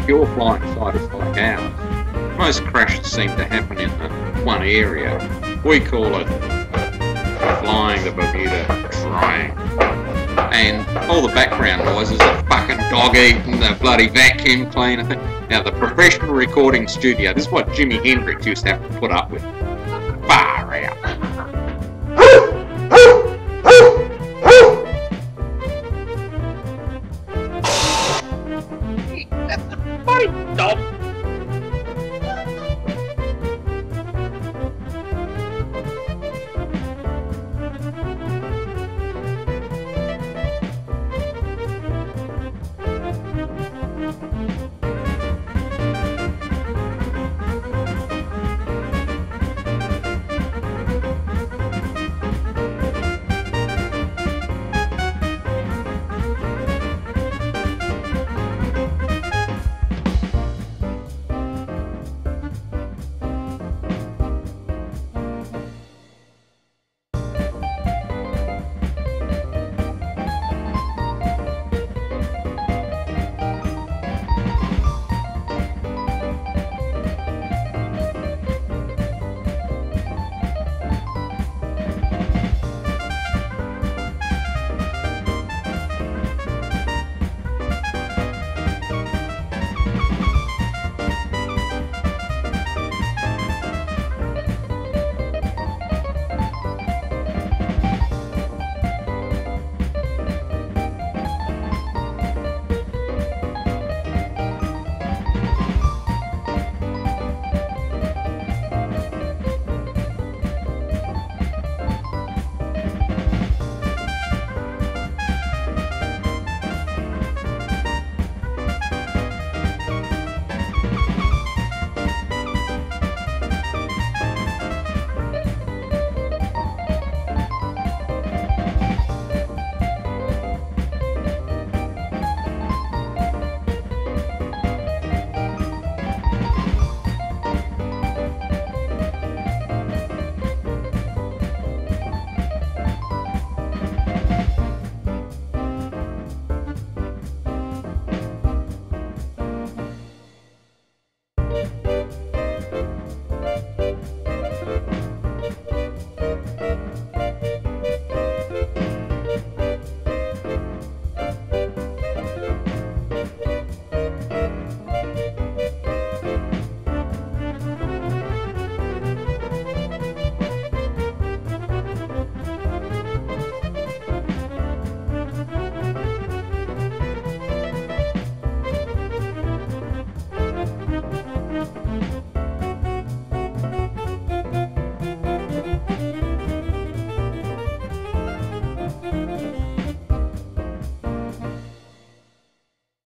pure flying siders like ours, most crashes seem to happen in the one area. We call it flying the Bermuda Triangle. And all the background noises are fucking dog eating, the bloody vacuum cleaner. Now the professional recording studio, this is what Jimi Hendrix used to have to put up with. Far out. That's a funny dog.